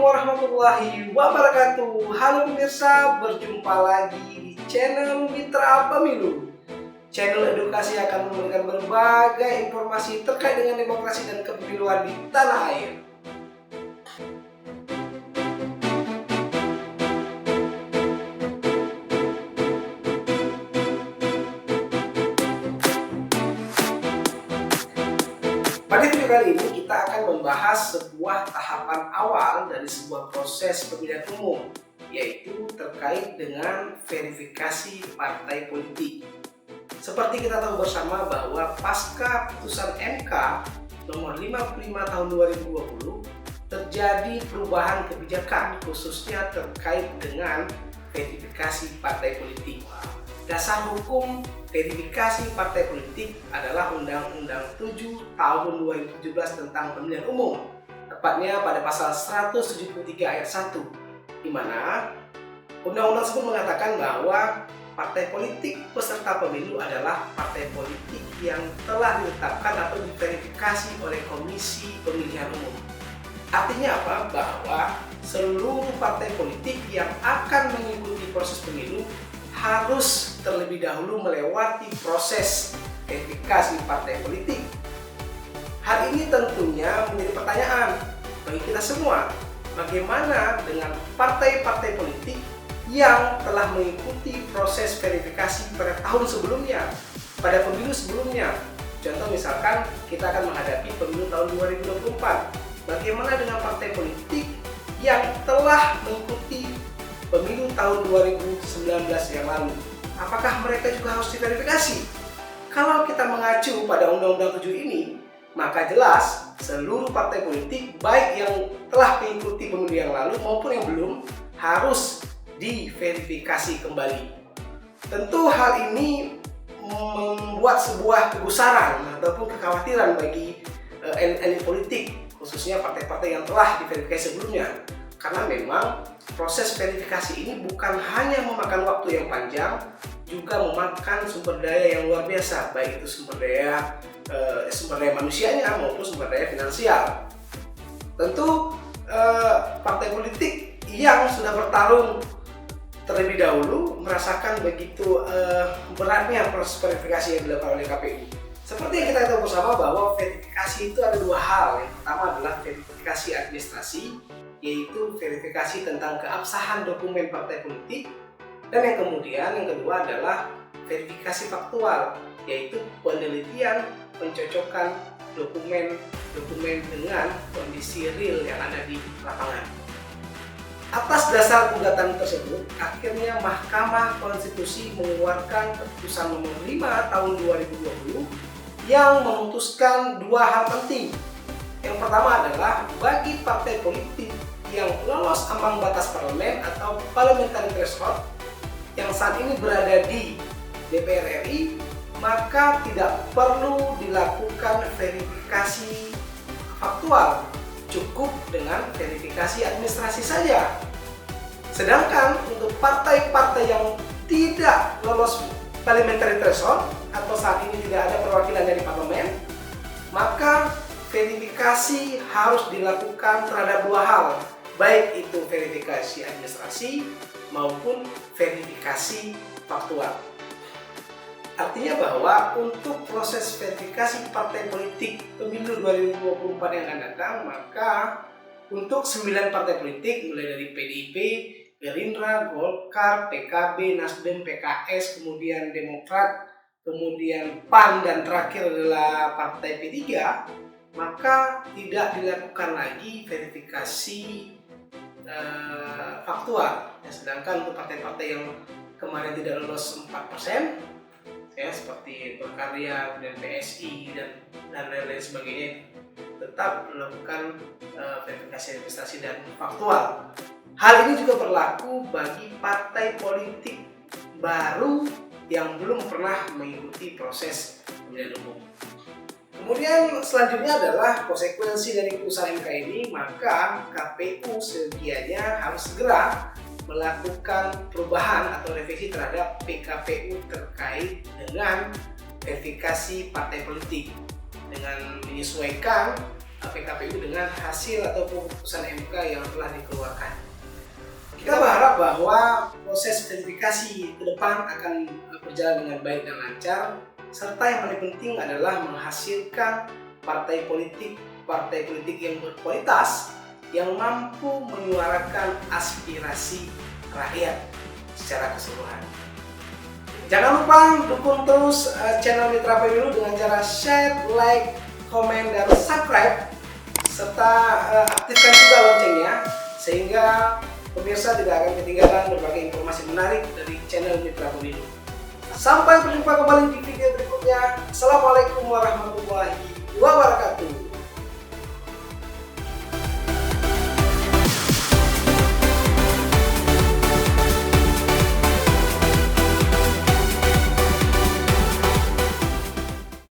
warahmatullahi wabarakatuh. Halo pemirsa, berjumpa lagi di channel Mitra Pemilu. Channel edukasi akan memberikan berbagai informasi terkait dengan demokrasi dan kepemiluan di tanah air. Pada video kali ini kita akan membahas sebuah tahapan awal dari sebuah proses pemilihan umum, yaitu terkait dengan verifikasi partai politik. Seperti kita tahu bersama bahwa pasca putusan MK nomor 55 tahun 2020 terjadi perubahan kebijakan khususnya terkait dengan verifikasi partai politik. Dasar hukum verifikasi partai politik adalah Undang-Undang 7 tahun 2017 tentang pemilihan umum, tepatnya pada pasal 173 ayat 1, di mana undang-undang tersebut mengatakan bahwa partai politik peserta pemilu adalah partai politik yang telah ditetapkan atau diverifikasi oleh Komisi Pemilihan Umum. Artinya apa? Bahwa seluruh partai politik yang akan mengikuti proses pemilu harus terlebih dahulu melewati proses verifikasi partai politik. Hal ini tentunya menjadi pertanyaan bagi kita semua. Bagaimana dengan partai-partai politik yang telah mengikuti proses verifikasi pada tahun sebelumnya, pada pemilu sebelumnya? Contoh misalkan kita akan menghadapi pemilu tahun 2024. Bagaimana dengan partai politik yang telah mengikuti pemilu tahun 2019 yang lalu? Apakah mereka juga harus diverifikasi? Kalau kita mengacu pada Undang-Undang 7 ini, maka jelas seluruh partai politik baik yang telah mengikuti pemilu yang lalu maupun yang belum harus diverifikasi kembali. Tentu hal ini membuat sebuah kegusaran ataupun kekhawatiran bagi elit politik, khususnya partai-partai yang telah diverifikasi sebelumnya. Karena memang proses verifikasi ini bukan hanya memakan waktu yang panjang, juga memakan sumber daya yang luar biasa, baik itu sumber daya manusianya maupun sumber daya finansial. Tentu partai politik yang sudah bertarung terlebih dahulu merasakan begitu beratnya proses verifikasi yang dilakukan oleh KPU. Seperti yang kita tahu bersama bahwa verifikasi itu ada dua hal. Yang pertama adalah verifikasi administrasi, yaitu verifikasi tentang keabsahan dokumen partai politik, dan yang kedua adalah verifikasi faktual, yaitu penelitian pencocokan dokumen dengan kondisi real yang ada di lapangan. Atas dasar gugatan tersebut, akhirnya Mahkamah Konstitusi mengeluarkan keputusan nomor 5 tahun 2020 yang memutuskan dua hal penting. Yang pertama adalah bagi partai politik yang lolos ambang batas parlemen atau parliamentary threshold yang saat ini berada di DPR RI, maka tidak perlu dilakukan verifikasi faktual, cukup dengan verifikasi administrasi saja. Sedangkan untuk partai-partai yang tidak lolos parliamentary threshold atau saat ini tidak ada perwakilan dari parlemen, maka verifikasi harus dilakukan terhadap dua hal, baik itu verifikasi administrasi maupun verifikasi faktual. Artinya bahwa untuk proses verifikasi partai politik pemilu 2024 yang akan datang, maka untuk 9 partai politik mulai dari PDIP, Gerindra, Golkar, PKB, Nasdem, PKS, kemudian Demokrat, kemudian PAN, dan terakhir adalah Partai P3, maka tidak dilakukan lagi verifikasi faktual. Sedangkan untuk partai-partai yang kemarin tidak lolos 4%, ya, seperti Berkarya dan PSI dan lain-lain sebagainya, tetap melakukan verifikasi administrasi dan faktual. Hal ini juga berlaku bagi partai politik baru yang belum pernah mengikuti proses pemilihan umum. Kemudian selanjutnya adalah konsekuensi dari putusan MK ini, maka KPU sedianya harus segera melakukan perubahan atau revisi terhadap PKPU terkait dengan verifikasi partai politik dengan menyesuaikan PKPU dengan hasil atau keputusan MK yang telah dikeluarkan. Kita berharap bahwa proses verifikasi ke depan akan berjalan dengan baik dan lancar, serta yang paling penting adalah menghasilkan partai politik yang berkualitas yang mampu menyuarakan aspirasi rakyat secara keseluruhan. Jangan lupa dukung terus channel Mitra Pemilu dengan cara share, like, komen, dan subscribe, serta aktifkan juga loncengnya sehingga pemirsa tidak akan ketinggalan berbagai informasi menarik dari channel Mitra Pemilu. Sampai berjumpa kembali di video berikutnya. Assalamualaikum warahmatullahi wabarakatuh.